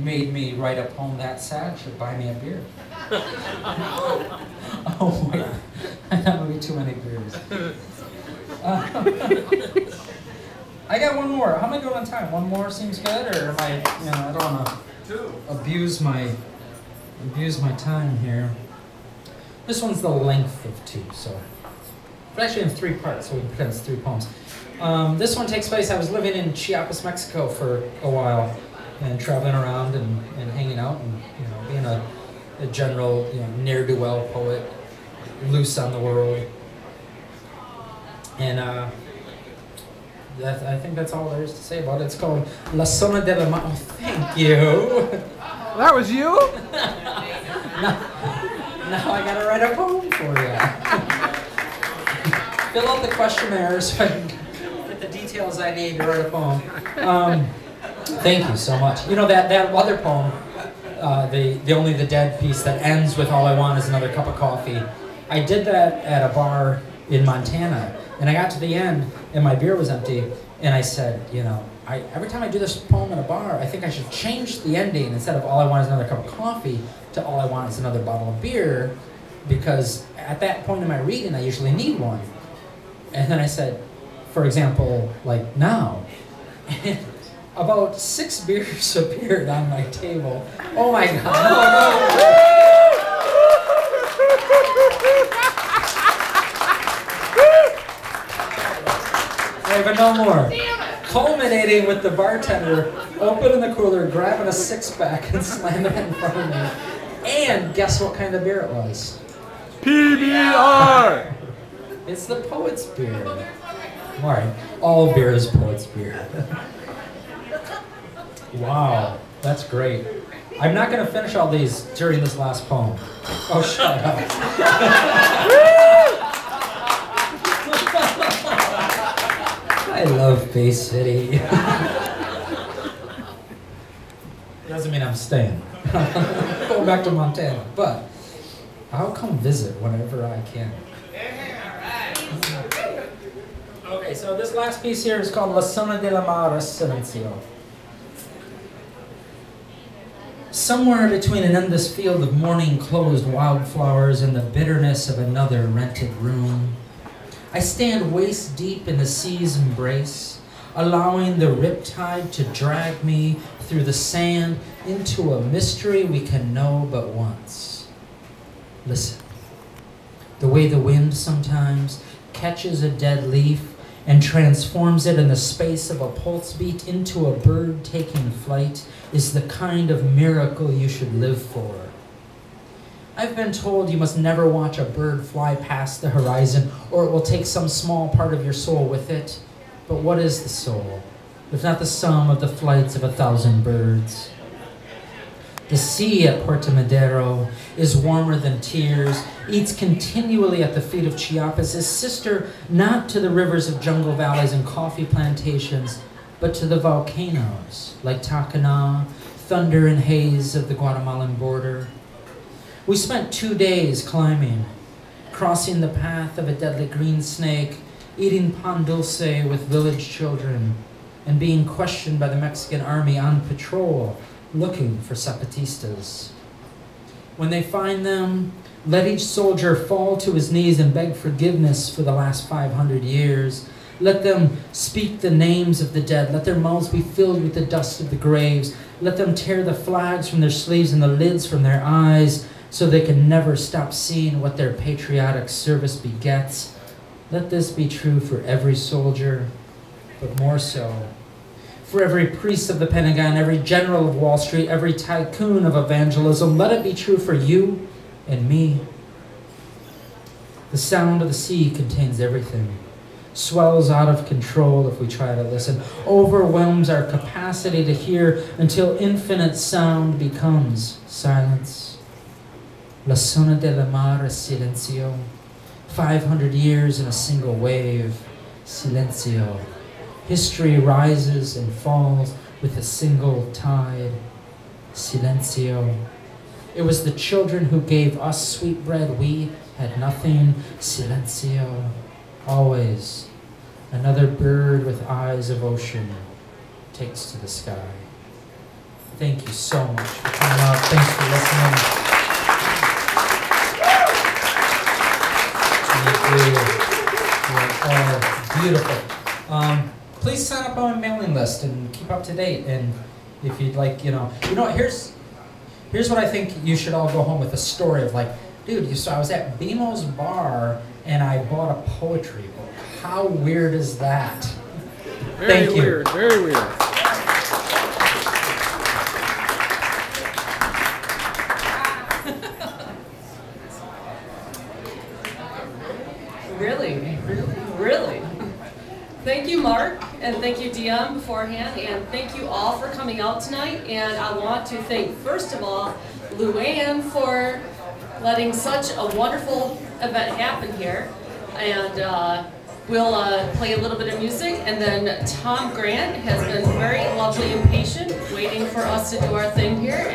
made me write a poem that sad should buy me a beer. Oh wait, that would be too many beers. I got one more. How am I doing on time? One more seems good, or am I? You know, I don't want to abuse my time here. This one's the length of 2, so it's actually in 3 parts, so we can pretend it's 3 poems. This one takes place. I was living in Chiapas, Mexico, for a while, and traveling around and hanging out, and being a general ne'er-do-well poet, loose on the world, and I think that's all there is to say about it. It's called La Sona de la Ma. Oh, thank you. That was you? Now I gotta write a poem for you. Fill out the questionnaire so I can get the details I need to write a poem. Thank you so much. You know that other poem, the Only the Dead piece that ends with all I want is another cup of coffee. I did that at a bar in Montana, and I got to the end and my beer was empty, and I said, every time I do this poem in a bar, I think I should change the ending. Instead of all I want is another cup of coffee to all I want is another bottle of beer, because at that point in my reading I usually need one. And then I said, for example, like now, and about 6 beers appeared on my table. Oh my God. Right, but no more. Culminating with the bartender opening the cooler, grabbing a 6-pack and slamming it in front of me. And guess what kind of beer it was? PBR! It's the poet's beer. Alright, all beer is poet's beer. Wow, that's great. I'm not going to finish all these during this last poem. Oh, shut up. I love Bay City. Doesn't mean I'm staying. Going back to Montana, but I'll come visit whenever I can. Okay, so this last piece here is called La Sona de la Mar Silencio. Somewhere between an endless field of morning-closed wildflowers and the bitterness of another rented room, I stand waist-deep in the sea's embrace, allowing the riptide to drag me through the sand into a mystery we can know but once. Listen, the way the wind sometimes catches a dead leaf and transforms it in the space of a pulse beat into a bird taking flight is the kind of miracle you should live for. I've been told you must never watch a bird fly past the horizon, or it will take some small part of your soul with it. But what is the soul, if not the sum of the flights of 1,000 birds? The sea at Puerto Madero is warmer than tears, eats continually at the feet of Chiapas, is sister not to the rivers of jungle valleys and coffee plantations, but to the volcanoes like Tacana, thunder and haze of the Guatemalan border. We spent 2 days climbing, crossing the path of a deadly green snake, eating pan dulce with village children, and being questioned by the Mexican army on patrol, looking for Zapatistas. When they find them, let each soldier fall to his knees and beg forgiveness for the last 500 years. Let them speak the names of the dead. Let their mouths be filled with the dust of the graves. Let them tear the flags from their sleeves and the lids from their eyes, so they can never stop seeing what their patriotic service begets. Let this be true for every soldier, but more so for every priest of the Pentagon, every general of Wall Street, every tycoon of evangelism. Let it be true for you and me. The sound of the sea contains everything, swells out of control if we try to listen, overwhelms our capacity to hear until infinite sound becomes silence. La Sona de la Mar Silencio. 500 years in a single wave. Silencio. History rises and falls with a single tide. Silencio. It was the children who gave us sweet bread. We had nothing. Silencio. Always. Another bird with eyes of ocean takes to the sky. thank you so much for coming out. Thanks for listening. You're all beautiful. Please sign up on my mailing list and keep up to date. And if you'd like, here's what I think you should all go home with, a story of like, dude, I was at Bemo's bar and I bought a poetry book. How weird is that? Very Thank you. weird, very weird. Really. Thank you, Mark, and thank you, Dion, beforehand, and thank you all for coming out tonight. And I want to thank, first of all, Luann for letting such a wonderful event happen here. And we'll play a little bit of music, and then Tom Grant has been very lovely and patient, waiting for us to do our thing here.